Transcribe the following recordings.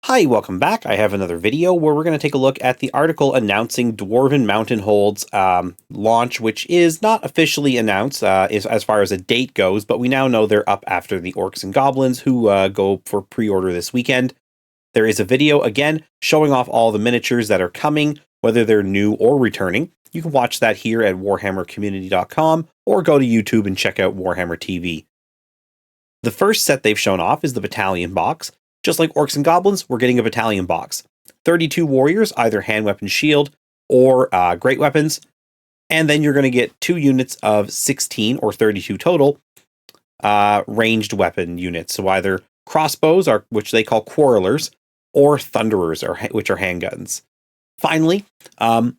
Hi, welcome back. I have another video where we're going to take a look at the article announcing Dwarven Mountain Hold's launch, which is not officially announced as far as a date goes, but we now know they're up after the Orcs and Goblins, who go for pre-order this weekend. There is a video, again, showing off all the miniatures that are coming, whether they're new or returning. You can watch that here at warhammercommunity.com or go to YouTube and check out Warhammer TV. The first set they've shown off is the Battalion Box. Just like Orcs and Goblins, we're getting a Battalion Box. 32 warriors, either hand weapon shield or great weapons. And then you're going to get 2 units of 16 or 32 total ranged weapon units. So either crossbows, which they call quarrelers, or thunderers, which are handguns. Finally, in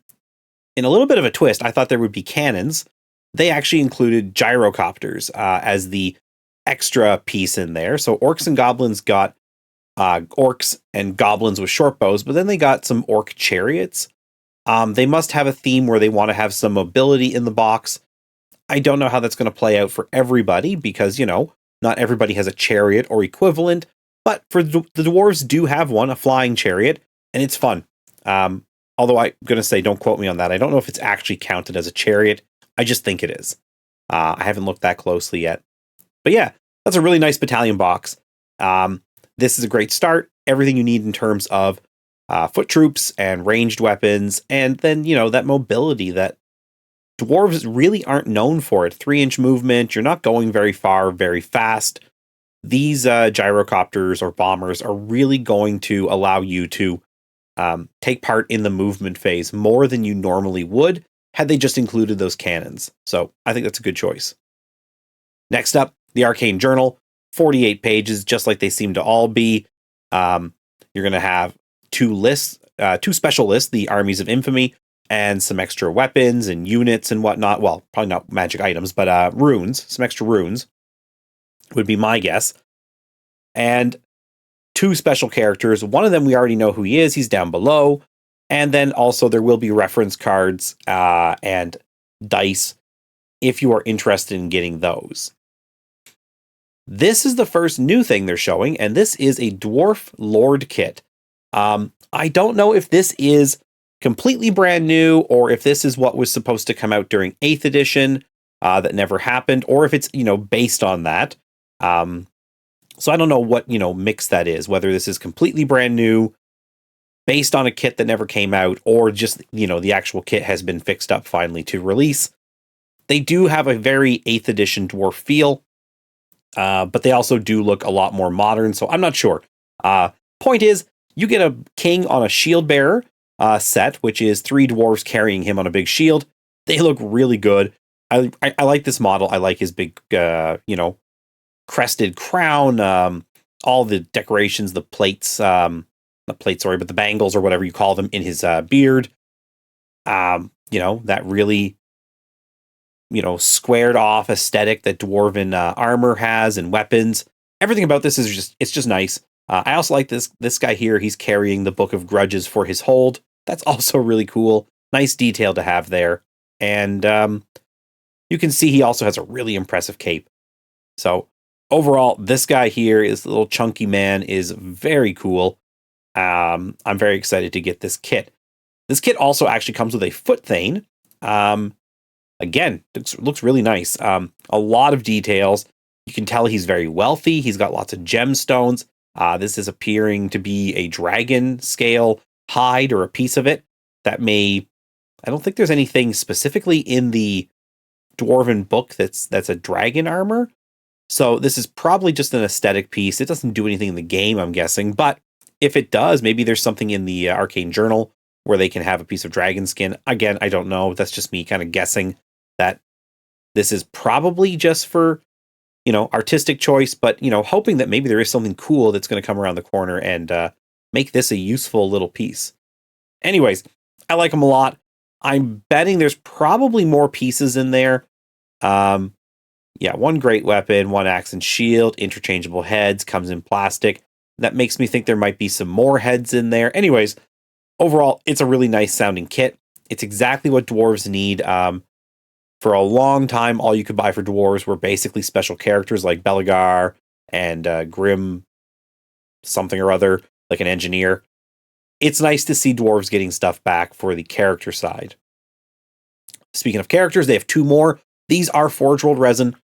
a little bit of a twist, I thought there would be cannons. They actually included gyrocopters as the extra piece in there. So Orcs and Goblins got orcs and goblins with short bows, but then they got some orc chariots. They must have a theme where they want to have some mobility in the box. I don't know how that's going to play out for everybody because, not everybody has a chariot or equivalent, but for the dwarves do have one, a flying chariot, and it's fun. Although I'm going to say, don't quote me on that. I don't know if it's actually counted as a chariot. I just think it is. I haven't looked that closely yet. But yeah, that's a really nice battalion box. This is a great start. Everything you need in terms of foot troops and ranged weapons. And then, that mobility that dwarves really aren't known for. 3-inch movement. You're not going very far, very fast. These gyrocopters or bombers are really going to allow you to take part in the movement phase more than you normally would had they just included those cannons. So I think that's a good choice. Next up, the Arcane Journal. 48 pages, just like they seem to all be. You're going to have 2 lists, 2 special lists, the Armies of Infamy, and some extra weapons and units and whatnot. Well, probably not magic items, but runes, some extra runes would be my guess. And 2 special characters. One of them, we already know who he is. He's down below. And then also there will be reference cards and dice if you are interested in getting those. This is the first new thing they're showing, and this is a Dwarf Lord Kit. I don't know if this is completely brand new, or if this is what was supposed to come out during 8th edition that never happened, or if it's, based on that. So I don't know what, mix that is, whether this is completely brand new, based on a kit that never came out, or just, the actual kit has been fixed up finally to release. They do have a very 8th edition dwarf feel. But they also do look a lot more modern, so I'm not sure. Point is, you get a king on a shield bearer set, which is 3 dwarves carrying him on a big shield. They look really good. I like this model. I like his big, crested crown, all the decorations, the plates, but the bangles or whatever you call them in his beard. That really squared off aesthetic that dwarven armor has and weapons. Everything about this is just nice. I also like this guy here. He's carrying the Book of Grudges for his hold. That's also really cool. Nice detail to have there. And you can see he also has a really impressive cape. So overall, this guy here, this little chunky man, is very cool. I'm very excited to get this kit. This kit also actually comes with a foot thane. Again, looks really nice. A lot of details. You can tell he's very wealthy. He's got lots of gemstones. This is appearing to be a dragon scale hide or a piece of it that I don't think there's anything specifically in the Dwarven book that's a dragon armor. So this is probably just an aesthetic piece. It doesn't do anything in the game, I'm guessing. But if it does, maybe there's something in the Arcane Journal where they can have a piece of dragon skin. Again, I don't know. That's just me kind of guessing that this is probably just for, artistic choice, but, hoping that maybe there is something cool that's going to come around the corner and make this a useful little piece. Anyways, I like them a lot. I'm betting there's probably more pieces in there. 1 great weapon, 1 axe and shield, interchangeable heads, comes in plastic. That makes me think there might be some more heads in there. Anyways, overall, it's a really nice sounding kit. It's exactly what dwarves need. For a long time, all you could buy for dwarves were basically special characters like Belegar and Grim something or other. like an engineer. It's nice to see dwarves getting stuff back for the character side. Speaking of characters, they have 2 more. These are Forge World resin.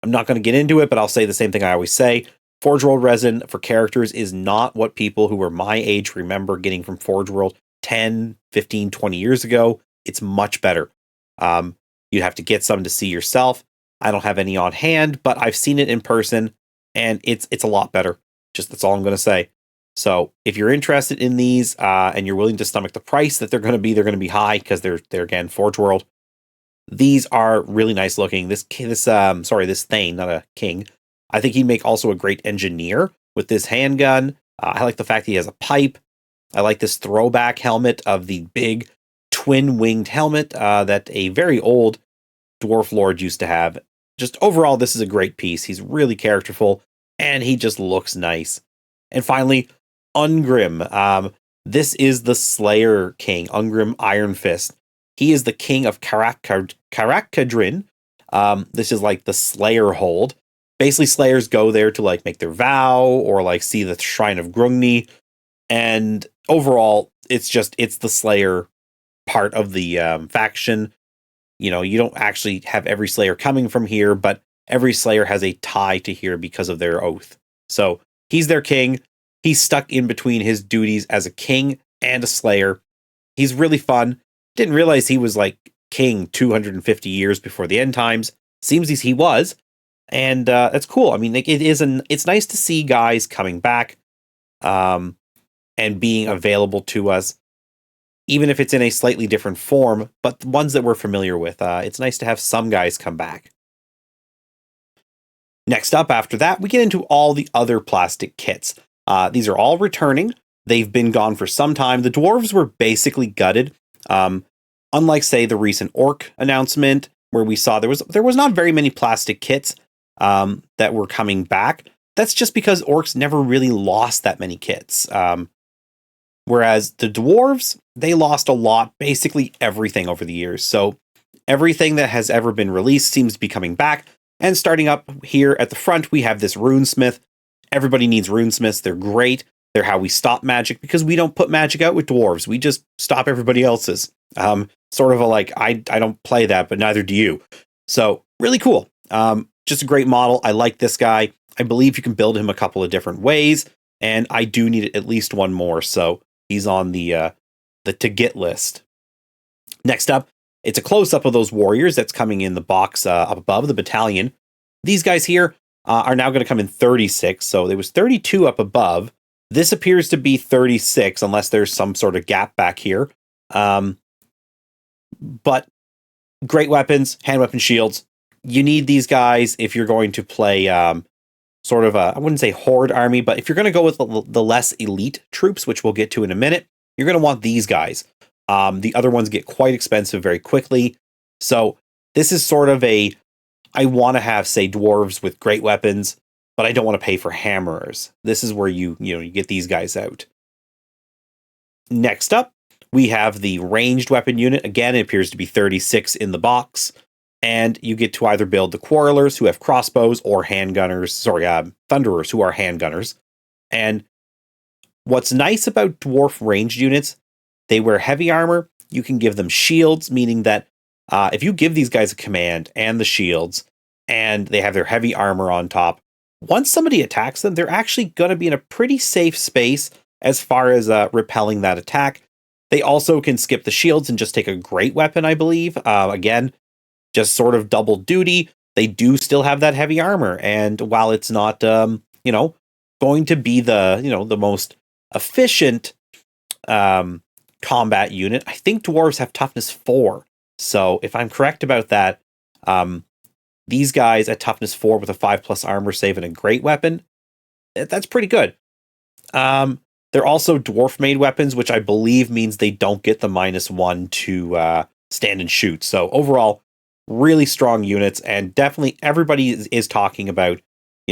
I'm not going to get into it, but I'll say the same thing I always say. Forge World resin for characters is not what people who were my age remember getting from Forge World 10, 15, 20 years ago. It's much better. You'd have to get some to see yourself. I don't have any on hand, but I've seen it in person, and it's a lot better. Just that's all I'm going to say. So if you're interested in these and you're willing to stomach the price that they're going to be high because they're again Forge World. These are really nice looking. This Thane, not a king. I think he'd make also a great engineer with this handgun. I like the fact that he has a pipe. I like this throwback helmet of the big twin-winged helmet that a very old Dwarf Lord used to have. Just overall, this is a great piece. He's really characterful, and he just looks nice. And finally, Ungrim. This is the Slayer King, Ungrim Iron Fist. He is the king of Karakadrin. This is like the Slayer hold. Basically, Slayers go there to like make their vow or like see the Shrine of Grungni. And overall, it's the Slayer part of the faction. You know, you don't actually have every Slayer coming from here, but every Slayer has a tie to here because of their oath. So he's their king. He's stuck in between his duties as a king and a Slayer. He's really fun. Didn't realize he was like king 250 years before the end times. Seems he was. And that's cool. I mean, like, it's nice to see guys coming back and being available to us, even if it's in a slightly different form, but the ones that we're familiar with. It's nice to have some guys come back. Next up, after that, we get into all the other plastic kits. These are all returning. They've been gone for some time. The dwarves were basically gutted. Unlike, say, the recent Orc announcement, where we saw there was not very many plastic kits that were coming back. That's just because Orcs never really lost that many kits. Whereas the dwarves, they lost a lot, basically everything over the years. So everything that has ever been released seems to be coming back. And starting up here at the front, we have this runesmith. Everybody needs runesmiths. They're great. They're how we stop magic, because we don't put magic out with dwarves. We just stop everybody else's. Sort of a like, I don't play that, but neither do you. So really cool. Just a great model. I like this guy. I believe you can build him a couple of different ways, and I do need at least one more. So he's on the to get list. Next up, it's a close up of those warriors that's coming in the box up above the battalion. These guys here are now going to come in 36. So there was 32 up above. This appears to be 36, unless there's some sort of gap back here. But great weapons, hand weapon shields. You need these guys if you're going to play sort of a, I wouldn't say horde army, but if you're going to go with the less elite troops, which we'll get to in a minute, you're going to want these guys. The other ones get quite expensive very quickly. So this is sort of I want to have, say, dwarves with great weapons, but I don't want to pay for hammerers. This is where you get these guys out. Next up, we have the ranged weapon unit. Again, it appears to be 36 in the box. And you get to either build the quarrelers, who have crossbows, or thunderers, who are handgunners. And what's nice about dwarf ranged units, they wear heavy armor. You can give them shields, meaning that if you give these guys a command and the shields, and they have their heavy armor on top, once somebody attacks them, they're actually going to be in a pretty safe space as far as repelling that attack. They also can skip the shields and just take a great weapon, I believe. Again, just sort of double duty. They do still have that heavy armor. And while it's not, going to be the most efficient combat unit, I think dwarves have toughness 4. So if I'm correct about that, these guys at toughness 4 with a 5+ armor save and a great weapon, that's pretty good. They're also dwarf made weapons, which I believe means they don't get the -1 to stand and shoot. So overall, really strong units, and definitely everybody is talking about,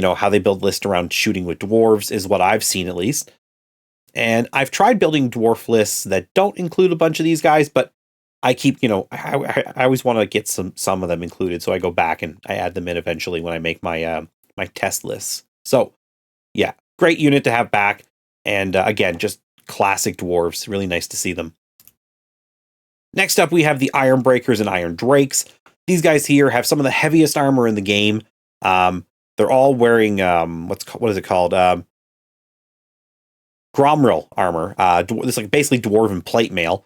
how they build lists around shooting with dwarves is what I've seen, at least. And I've tried building dwarf lists that don't include a bunch of these guys, but I keep, I always want to get some of them included. So I go back and I add them in eventually when I make my, my test lists. So yeah, great unit to have back. And again, just classic dwarves. Really nice to see them. Next up, we have the Iron Breakers and Iron Drakes. These guys here have some of the heaviest armor in the game. They're all wearing what is it called? Gromril armor. It's like basically dwarven plate mail.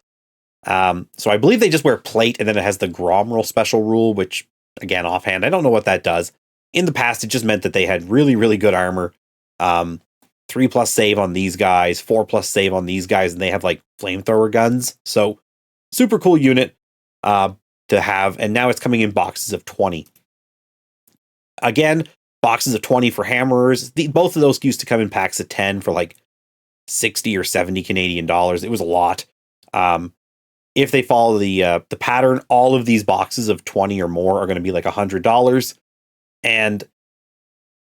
So I believe they just wear plate, and then it has the Gromril special rule, which again, offhand, I don't know what that does. In the past, it just meant that they had really, really good armor. 3+ save on these guys, 4+ save on these guys, and they have like flamethrower guns. So super cool unit to have, and now it's coming in boxes of 20. Again, boxes of 20 for hammerers. Both of those used to come in packs of 10 for like 60 or 70 Canadian dollars. It was a lot. If they follow the pattern, all of these boxes of 20 or more are going to be like $100, and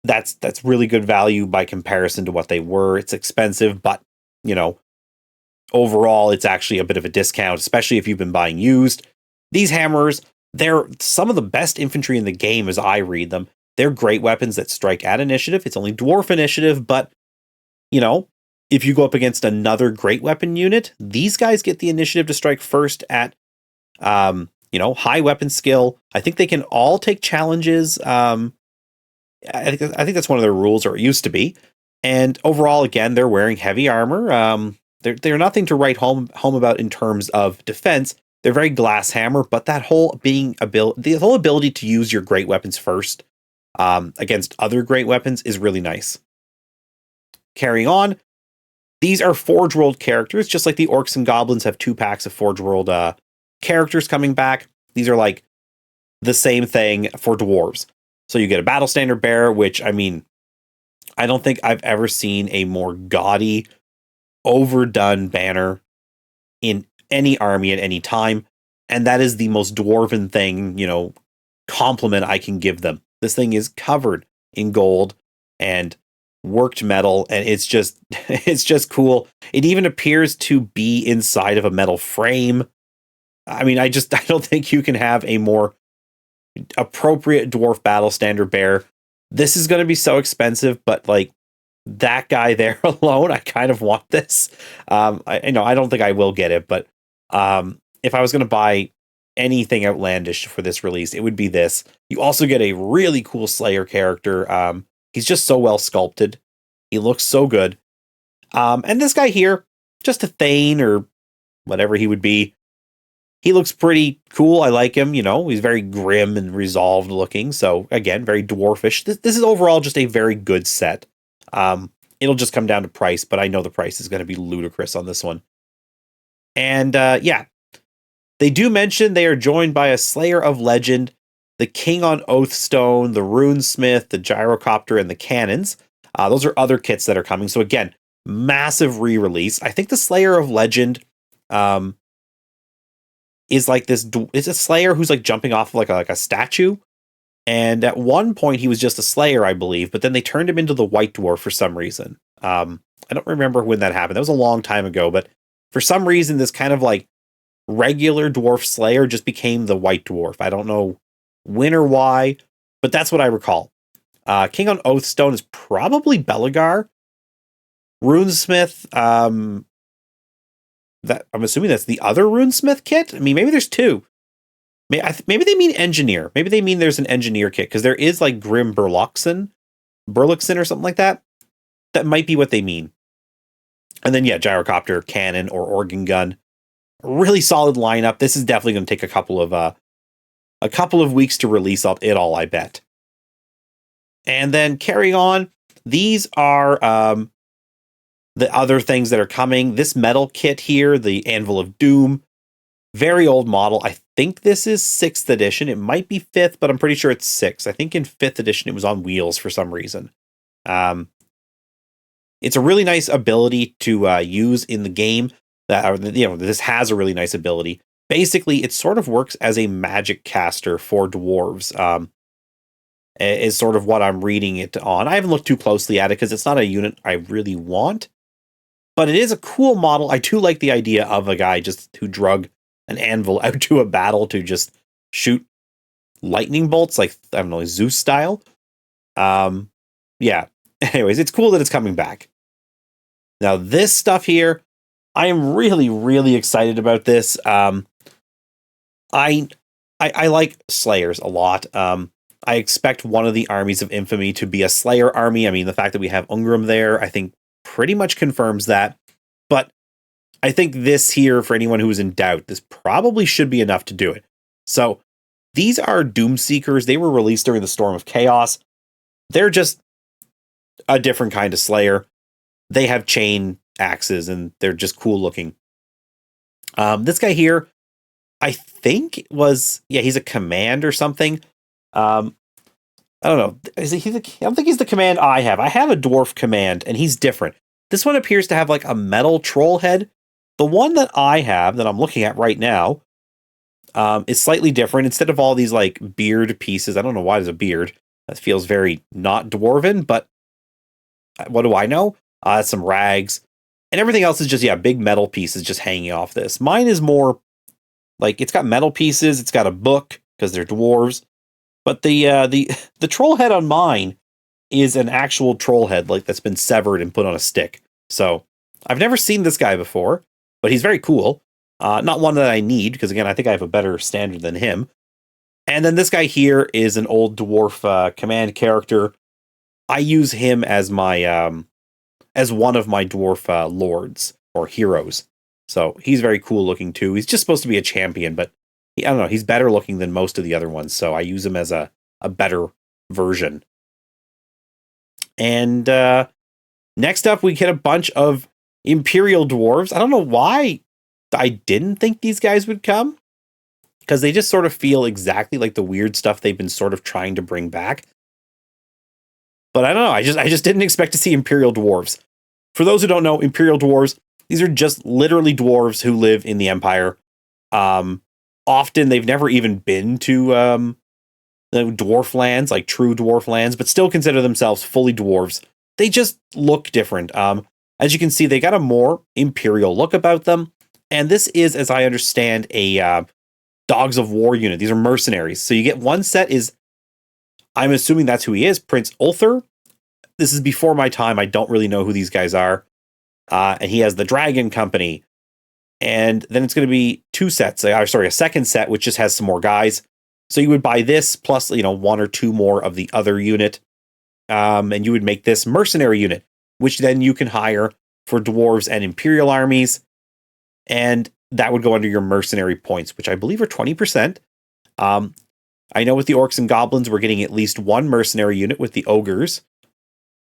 that's really good value by comparison to what they were. It's expensive, but you know, overall, it's actually a bit of a discount, especially if you've been buying used. These hammers, they're some of the best infantry in the game as I read them. They're great weapons that strike at initiative. It's only dwarf initiative, but you know, if you go up against another great weapon unit, these guys get the initiative to strike first at, high weapon skill. I think they can all take challenges. I think that's one of their rules, or it used to be. And overall, again, they're wearing heavy armor. They're nothing to write home about in terms of defense. They're very glass hammer, but the whole ability to use your great weapons first against other great weapons is really nice. Carrying on, these are Forge World characters, just like the Orcs and Goblins have 2 packs of Forge World characters coming back. These are like the same thing for dwarves. So you get a Battle Standard Bearer, which, I mean, I don't think I've ever seen a more gaudy, overdone banner in any army at any time. And that is the most dwarven thing, compliment I can give them. This thing is covered in gold and worked metal, and it's just cool. It even appears to be inside of a metal frame. I mean, I don't think you can have a more appropriate dwarf battle standard bearer. This is going to be so expensive, but like that guy there alone, I kind of want this. I don't think I will get it, but if I was going to buy anything outlandish for this release, it would be this. You also get a really cool Slayer character. He's just so well sculpted. He looks so good. And this guy here, just a Thane or whatever he would be, he looks pretty cool. I like him. He's very grim and resolved looking. So again, very dwarfish. This is overall just a very good set. It'll just come down to price, but I know the price is going to be ludicrous on this one. And they do mention they are joined by a Slayer of Legend, the King on Oathstone, the Runesmith, the Gyrocopter, and the Cannons. Those are other kits that are coming. So again, massive re-release. I think the Slayer of Legend is like this. It's a Slayer who's like jumping off of like a statue. And at one point he was just a Slayer, I believe, but then they turned him into the White Dwarf for some reason. I don't remember when that happened. That was a long time ago, but for some reason this kind of like regular dwarf Slayer just became the White Dwarf. I don't know when or why, but that's what I recall. King on Oathstone is probably Belagar. Runesmith, that I'm assuming that's the other Runesmith kit. I mean, maybe there's 2. Maybe they mean engineer. Maybe they mean there's an engineer kit, because there is like Grim Burluxon or something like that. That might be what they mean. And then Gyrocopter, Cannon, or Organ Gun. Really solid lineup. This is definitely going to take a couple of weeks to release it all, I bet. And then carrying on, these are the other things that are coming. This metal kit here, the Anvil of Doom, very old model. I think this is 6th edition. It might be 5th, but I'm pretty sure it's 6th. I think in 5th edition it was on wheels for some reason. It's a really nice ability to use in the game. This has a really nice ability. Basically, it sort of works as a magic caster for dwarves. Is sort of what I'm reading it on. I haven't looked too closely at it because it's not a unit I really want, but it is a cool model. I do like the idea of a guy just who drug an anvil out to a battle to just shoot lightning bolts, like, I don't know, Zeus style. Anyways, it's cool that it's coming back. Now, this stuff here, I am really, really excited about this. I like Slayers a lot. I expect one of the armies of infamy to be a Slayer army. I mean, the fact that we have Ungram there, I think pretty much confirms that. But I think this here, for anyone who is in doubt, this probably should be enough to do it. So these are Doomseekers. They were released during the Storm of Chaos. They're just a different kind of Slayer. They have chain axes and they're just cool looking. This guy here, I think he's a command or something. I don't know. I don't think he's the command I have. I have a dwarf command and he's different. This one appears to have like a metal troll head. The one that I have that I'm looking at right now is slightly different. Instead of all these like beard pieces, I don't know why there's a beard. That feels very not dwarven, but what do I know? Some rags and everything else is just, big metal pieces just hanging off this. Mine is more like it's got metal pieces. It's got a book because they're dwarves. But the troll head on mine is an actual troll head, like that's been severed and put on a stick. So I've never seen this guy before, but he's very cool. Not one that I need because again, I think I have a better standard than him. And then this guy here is an old dwarf command character. I use him as my as one of my dwarf lords or heroes. So he's very cool looking too. He's just supposed to be a champion, but I don't know. He's better looking than most of the other ones, so I use him as a better version. And next up, we get a bunch of Imperial Dwarfs. I don't know why I didn't think these guys would come, because they just sort of feel exactly like the weird stuff they've been sort of trying to bring back. But I don't know. I just didn't expect to see Imperial Dwarves. For those who don't know, Imperial Dwarves, these are just literally dwarves who live in the Empire. Often they've never even been to the dwarf lands, like true dwarf lands, but still consider themselves fully dwarves. They just look different. As you can see, they got a more imperial look about them. And this is, as I understand, a Dogs of War unit. These are mercenaries. So you get one set is, I'm assuming that's who he is, Prince Ulthar. This is before my time. I don't really know who these guys are. And he has the Dragon Company. And then it's going to be two sets. A second set, which just has some more guys. So you would buy this plus, one or two more of the other unit. And you would make this mercenary unit, which then you can hire for dwarves and imperial armies. And that would go under your mercenary points, which I believe are 20%. I know with the orcs and goblins, we're getting at least one mercenary unit with the ogres.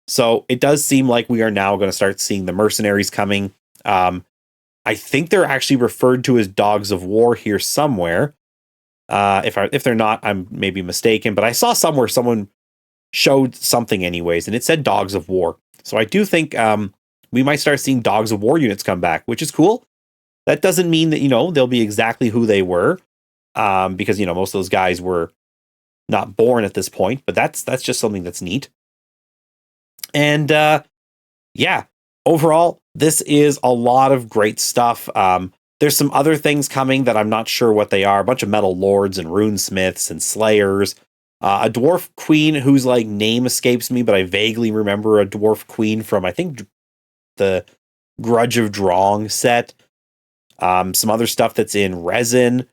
So it does seem like we are now going to start seeing the mercenaries coming. I think they're actually referred to as Dogs of War here somewhere. If they're not, I'm maybe mistaken. But I saw somewhere someone showed something anyways, and it said Dogs of War. So I do think we might start seeing Dogs of War units come back, which is cool. That doesn't mean that, they'll be exactly who they were. Because, most of those guys were not born at this point. But that's just something that's neat. And overall, this is a lot of great stuff. There's some other things coming that I'm not sure what they are. A bunch of metal lords and runesmiths and slayers. A dwarf queen whose name escapes me, but I vaguely remember a dwarf queen from, I think, the Grudge of Drong set. Some other stuff that's in resin.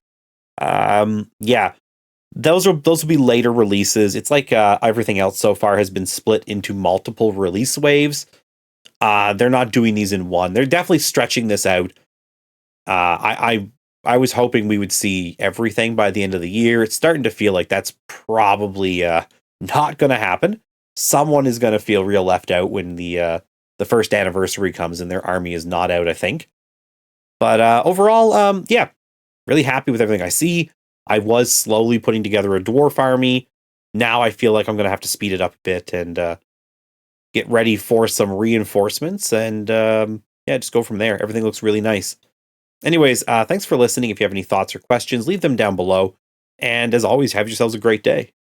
Those will be later releases. It's like everything else so far has been split into multiple release waves. They're not doing these in one. They're definitely stretching this out. I was hoping we would see everything by the end of the year. It's starting to feel like that's probably not going to happen. Someone is going to feel real left out when the first anniversary comes and their army is not out, I think. But overall, really happy with everything I see. I was slowly putting together a dwarf army. Now I feel like I'm going to have to speed it up a bit and get ready for some reinforcements and just go from there. Everything looks really nice. Anyways, thanks for listening. If you have any thoughts or questions, leave them down below. And as always, have yourselves a great day.